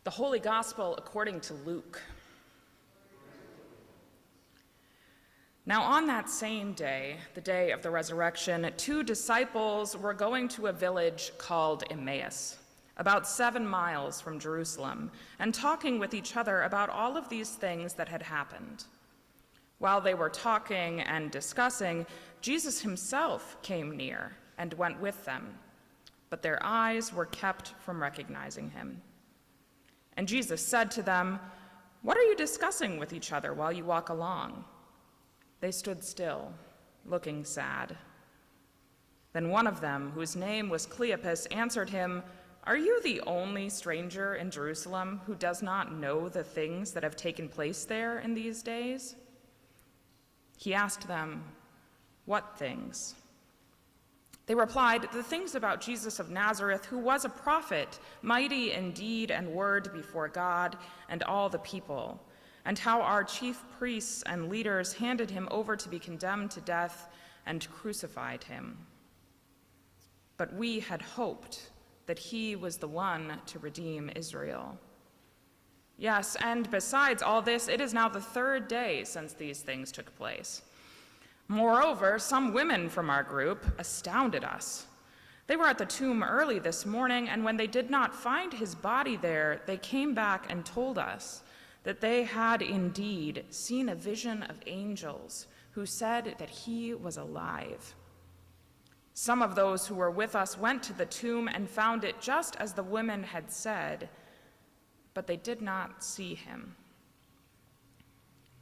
The Holy Gospel according to Luke. Now on that same day, the day of the resurrection, 2 disciples were going to a village called Emmaus, about 7 miles from Jerusalem, and talking with each other about all of these things that had happened. While they were talking and discussing, Jesus himself came near and went with them, but their eyes were kept from recognizing him. And Jesus said to them, "What are you discussing with each other while you walk along?" They stood still, looking sad. Then one of them, whose name was Cleopas, answered him, "Are you the only stranger in Jerusalem who does not know the things that have taken place there in these days?" He asked them, "What things?" They replied, "The things about Jesus of Nazareth, who was a prophet, mighty in deed and word before God and all the people, and how our chief priests and leaders handed him over to be condemned to death and crucified him. But we had hoped that he was the one to redeem Israel. Yes, and besides all this, it is now the 3rd day since these things took place. Moreover, some women from our group astounded us. They were at the tomb early this morning, and when they did not find his body there, they came back and told us that they had indeed seen a vision of angels who said that he was alive. Some of those who were with us went to the tomb and found it just as the women had said, but they did not see him."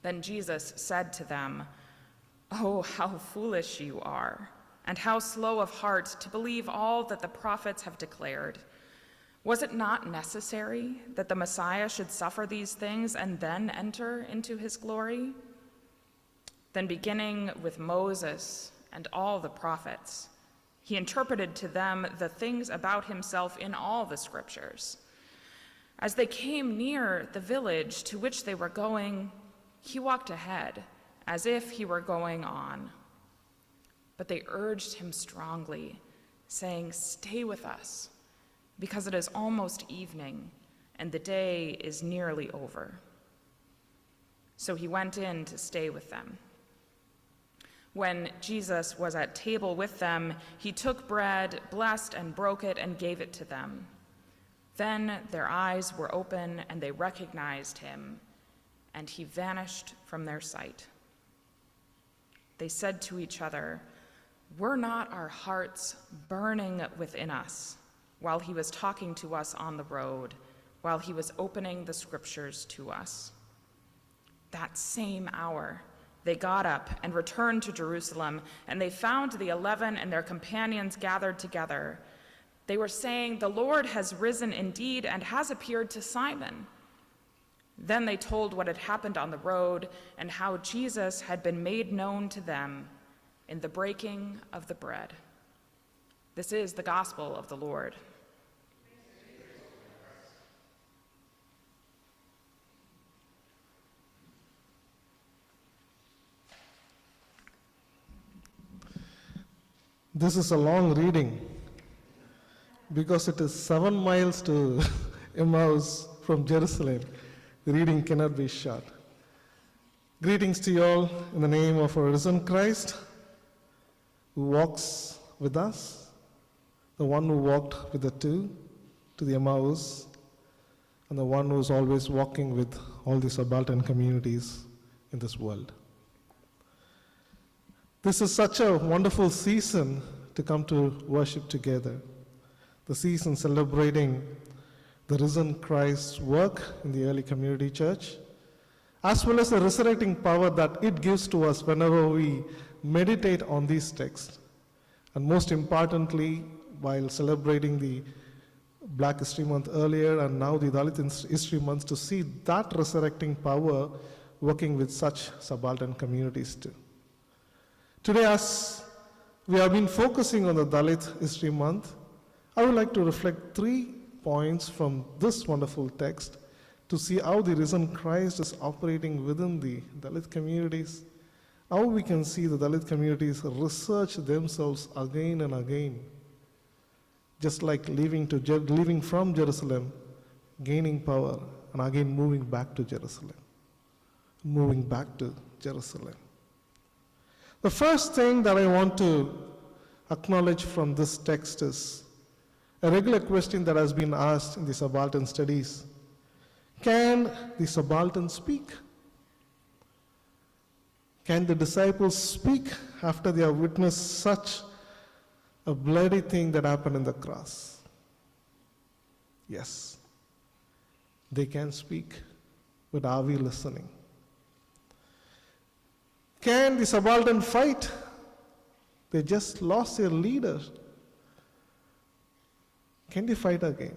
Then Jesus said to them, "Oh, how foolish you are, and how slow of heart to believe all that the prophets have declared. Was it not necessary that the Messiah should suffer these things and then enter into his glory?" Then beginning with Moses and all the prophets, he interpreted to them the things about himself in all the scriptures. As they came near the village to which they were going, he walked ahead, as if he were going on. But they urged him strongly, saying, "Stay with us, because it is almost evening, and the day is nearly over." So he went in to stay with them. When Jesus was at table with them, he took bread, blessed and broke it, and gave it to them. Then their eyes were open, and they recognized him, and he vanished from their sight. They said to each other, "Were not our hearts burning within us while he was talking to us on the road, while he was opening the scriptures to us?" That same hour, they got up and returned to Jerusalem, and they found the 11 and their companions gathered together. They were saying, "The Lord has risen indeed and has appeared to Simon." Then they told what had happened on the road and how Jesus had been made known to them in the breaking of the bread. This is the gospel of the Lord. This is a long reading because it is 7 miles to Emmaus from Jerusalem. The reading cannot be short. Greetings to you all in the name of our risen Christ, who walks with us, the one who walked with the 2 to the Emmaus, and the one who is always walking with all the subaltern communities in this world. This is such a wonderful season to come to worship together. The season celebrating the risen Christ's work in the early community church, as well as the resurrecting power that it gives to us whenever we meditate on these texts. And most importantly, while celebrating the Black History Month earlier and now the Dalit History Month, to see that resurrecting power working with such subaltern communities too. Today, as we have been focusing on the Dalit History Month, I would like to reflect 3 points from this wonderful text to see how the risen Christ is operating within the Dalit communities, how we can see the Dalit communities research themselves again and again. Just like leaving from Jerusalem, gaining power, and again moving back to Jerusalem. Moving back to Jerusalem. The first thing that I want to acknowledge from this text is a regular question that has been asked in the subaltern studies. Can the subaltern speak? Can the disciples speak after they have witnessed such a bloody thing that happened in the cross? Yes, they can speak, but are we listening? Can the subaltern fight? They just lost their leader. Can they fight again?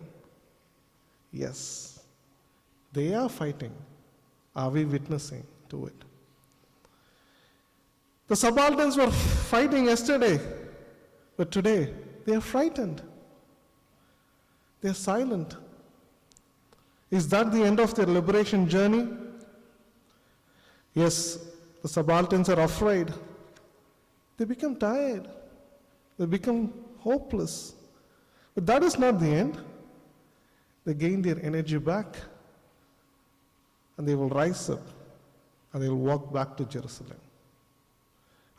Yes, they are fighting. Are we witnessing to it? The subalterns were fighting yesterday, but today they are frightened. They are silent. Is that the end of their liberation journey? Yes, the subalterns are afraid. They become tired. They become hopeless. But that is not the end. They gain their energy back, and they will rise up, and they will walk back to Jerusalem.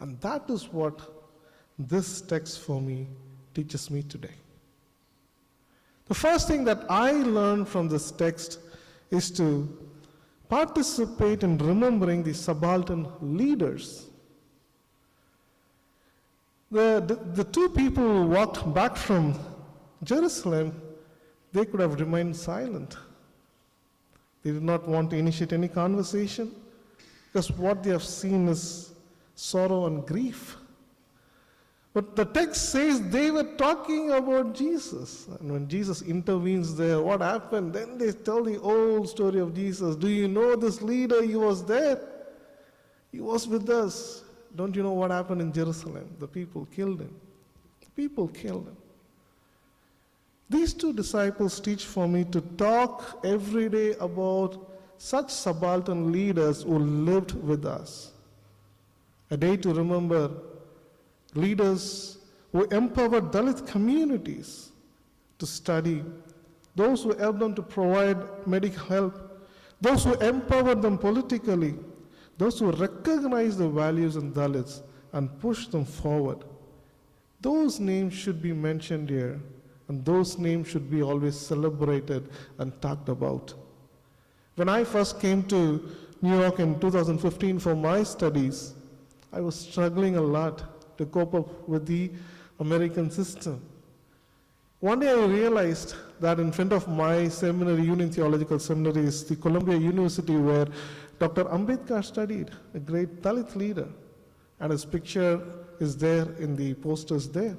And that is what this text for me teaches me today. The first thing that I learned from this text is to participate in remembering the subaltern leaders. The two people who walked back from Jerusalem, they could have remained silent. They did not want to initiate any conversation because what they have seen is sorrow and grief. But the text says they were talking about Jesus. And when Jesus intervenes there, what happened? Then they tell the old story of Jesus. Do you know this leader? He was there. He was with us. Don't you know what happened in Jerusalem? The people killed him. The people killed him. These two disciples teach for me to talk every day about such subaltern leaders who lived with us. A day to remember leaders who empowered Dalit communities to study, those who helped them to provide medical help, those who empowered them politically, those who recognized the values in Dalits and pushed them forward. Those names should be mentioned here, and those names should be always celebrated and talked about. When I first came to New York in 2015 for my studies, I was struggling a lot to cope up with the American system. One day I realized that in front of my seminary, Union Theological Seminary, is the Columbia University where Dr. Ambedkar studied, a great Dalit leader, and his picture is there in the posters there.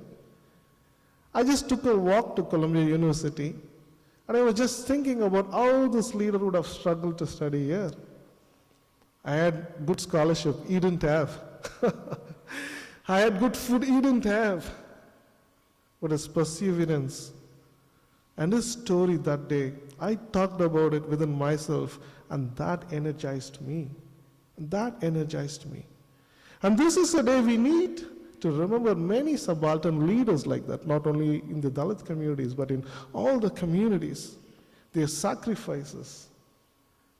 I just took a walk to Columbia University, and I was just thinking about how this leader would have struggled to study here. I had good scholarship, he didn't have. I had good food, he didn't have. But his perseverance and his story that day, I talked about it within myself, and that energized me. That energized me. And this is a day we need to remember many subaltern leaders like that, not only in the Dalit communities, but in all the communities. Their sacrifices,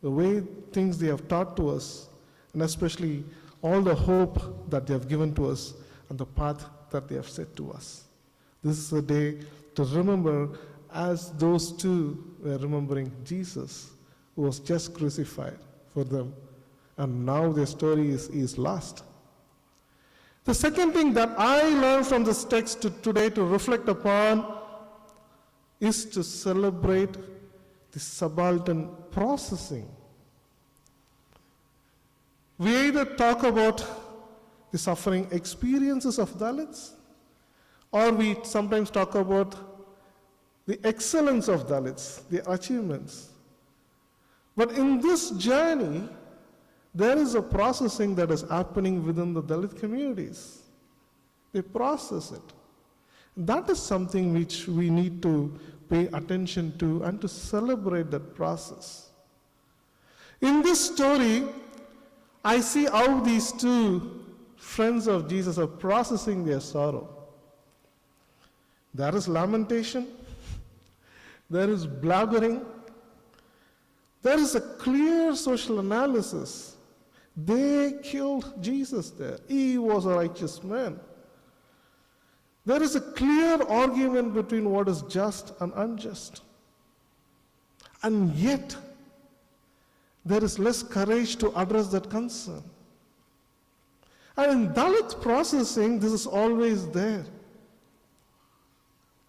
the way things they have taught to us, and especially all the hope that they have given to us and the path that they have set to us. This is a day to remember as those two were remembering Jesus, who was just crucified for them, and now their story is lost. The second thing that I learned from this text today to reflect upon is to celebrate the subaltern processing. We either talk about the suffering experiences of Dalits, or we sometimes talk about the excellence of Dalits, the achievements. But in this journey, there is a processing that is happening within the Dalit communities. They process it. That is something which we need to pay attention to and to celebrate that process. In this story, I see how these two friends of Jesus are processing their sorrow. There is lamentation, there is blabbering, There is a clear social analysis. They killed Jesus there. He was a righteous man. There is a clear argument between what is just and unjust. And yet, there is less courage to address that concern. And in Dalit processing, this is always there.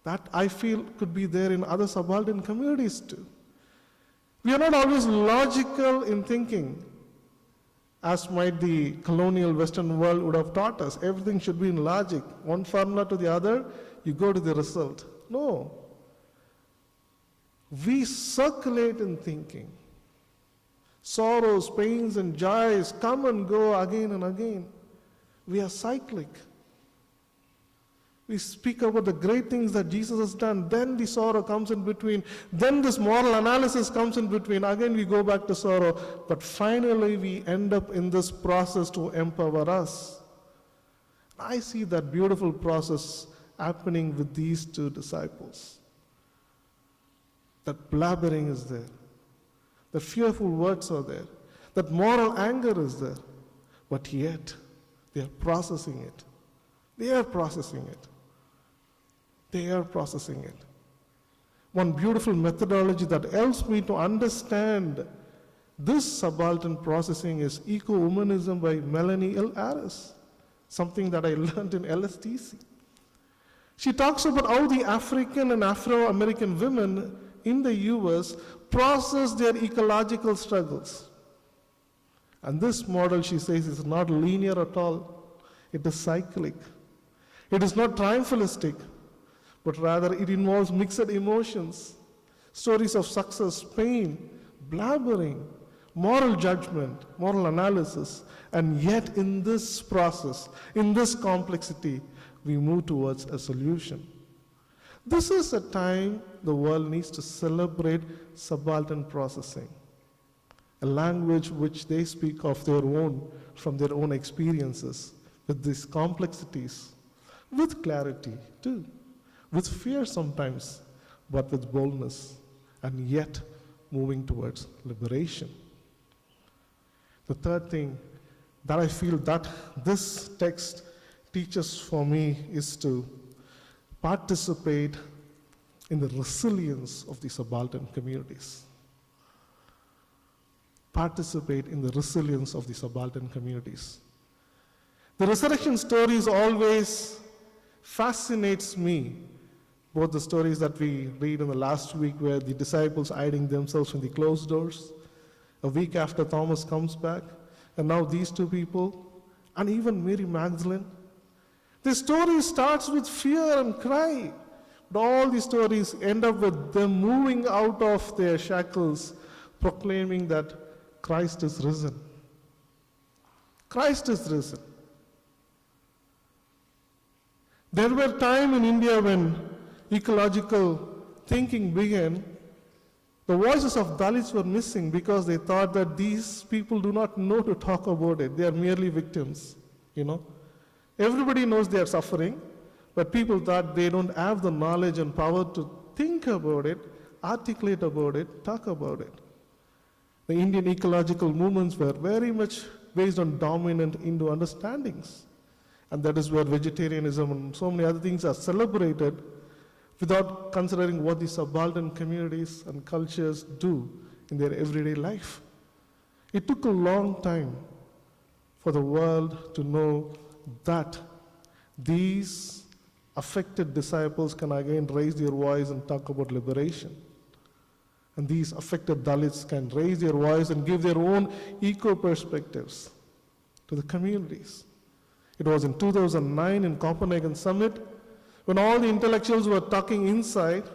That I feel could be there in other subaltern communities too. We are not always logical in thinking, as might the colonial Western world would have taught us. Everything should be in logic. One formula to the other, you go to the result. No. We circulate in thinking. Sorrows, pains, and joys come and go again and again. We are cyclic. We speak about the great things that Jesus has done. Then the sorrow comes in between. Then this moral analysis comes in between. Again, we go back to sorrow. But finally, we end up in this process to empower us. I see that beautiful process happening with these two disciples. That blabbering is there. The fearful words are there. That moral anger is there. But yet, they are processing it. They are processing it. They are processing it. One beautiful methodology that helps me to understand this subaltern processing is Eco-Womanism by Melanie L. Harris, something that I learned in LSTC. She talks about how the African and Afro-American women in the US process their ecological struggles. And this model, she says, is not linear at all. It is cyclic. It is not triumphalistic, but rather it involves mixed emotions, stories of success, pain, blabbering, moral judgment, moral analysis. And yet in this process, in this complexity, we move towards a solution. This is a time the world needs to celebrate subaltern processing, a language which they speak of their own, from their own experiences, with these complexities, with clarity too, with fear sometimes, but with boldness, and yet moving towards liberation. The third thing that I feel that this text teaches for me is to participate in the resilience of the subaltern communities. Participate in the resilience of the subaltern communities. The resurrection stories always fascinates me, both the stories that we read in the last week where the disciples hiding themselves in the closed doors, a week after Thomas comes back, and now these two people, and even Mary Magdalene. The story starts with fear and cry, but all the stories end up with them moving out of their shackles, proclaiming that Christ is risen. Christ is risen. There were times in India when ecological thinking began. The voices of Dalits were missing because they thought that these people do not know to talk about it. They are merely victims, Everybody knows they are suffering, but people thought they don't have the knowledge and power to think about it, articulate about it, talk about it. The Indian ecological movements were very much based on dominant Indo understandings. And that is where vegetarianism and so many other things are celebrated without considering what the subaltern communities and cultures do in their everyday life. It took a long time for the world to know that these affected disciples can again raise their voice and talk about liberation. And these affected Dalits can raise their voice and give their own eco-perspectives to the communities. It was in 2009 in Copenhagen Summit when all the intellectuals were talking inside,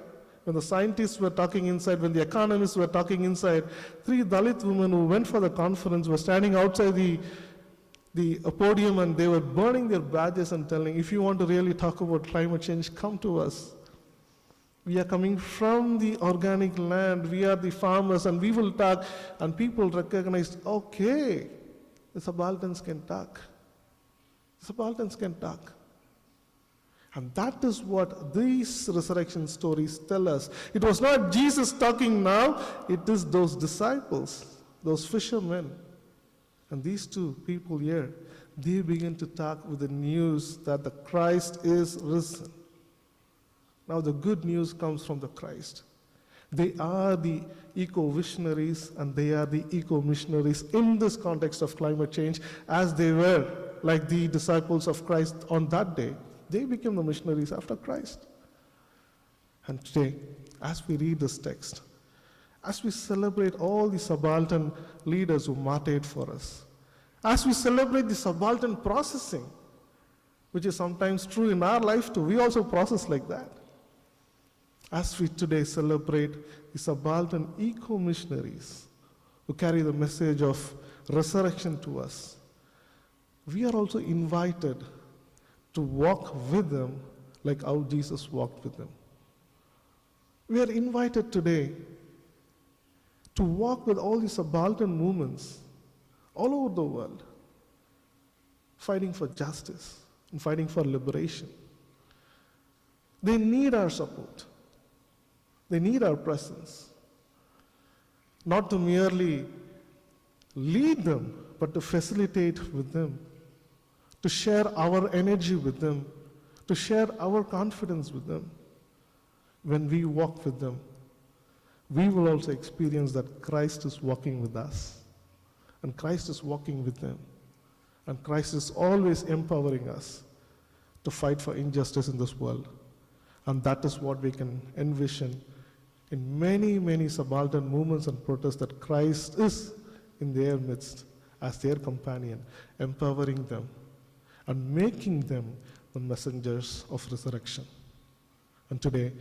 when the scientists were talking inside, when the economists were talking inside, 3 Dalit women who went for the conference were standing outside the podium, and they were burning their badges and telling, if you want to really talk about climate change, come to us. We are coming from the organic land, we are the farmers, and we will talk. And people recognized, okay, the subalterns can talk. The subalterns can talk. And that is what these resurrection stories tell us. It was not Jesus talking now, it is those disciples, those fishermen. And these two people here, they begin to talk with the news that the Christ is risen. Now the good news comes from the Christ. They are the eco-visionaries and they are the eco-missionaries in this context of climate change, as they were like the disciples of Christ on that day. They became the missionaries after Christ. And today, as we read this text, as we celebrate all the subaltern leaders who martyred for us, as we celebrate the subaltern processing, which is sometimes true in our life too, we also process like that. As we today celebrate the subaltern eco-missionaries who carry the message of resurrection to us, we are also invited to walk with them like how Jesus walked with them. We are invited today to walk with all these subaltern movements all over the world, fighting for justice and fighting for liberation. They need our support. They need our presence. Not to merely lead them, but to facilitate with them, to share our energy with them, to share our confidence with them. When we walk with them, we will also experience that Christ is walking with us, and Christ is walking with them, and Christ is always empowering us to fight for injustice in this world. And that is what we can envision in many, many subaltern movements and protests, that Christ is in their midst as their companion, empowering them and making them the messengers of resurrection. And today,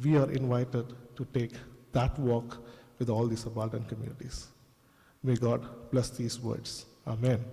we are invited to take that walk with all these subaltern communities. May God bless these words. Amen.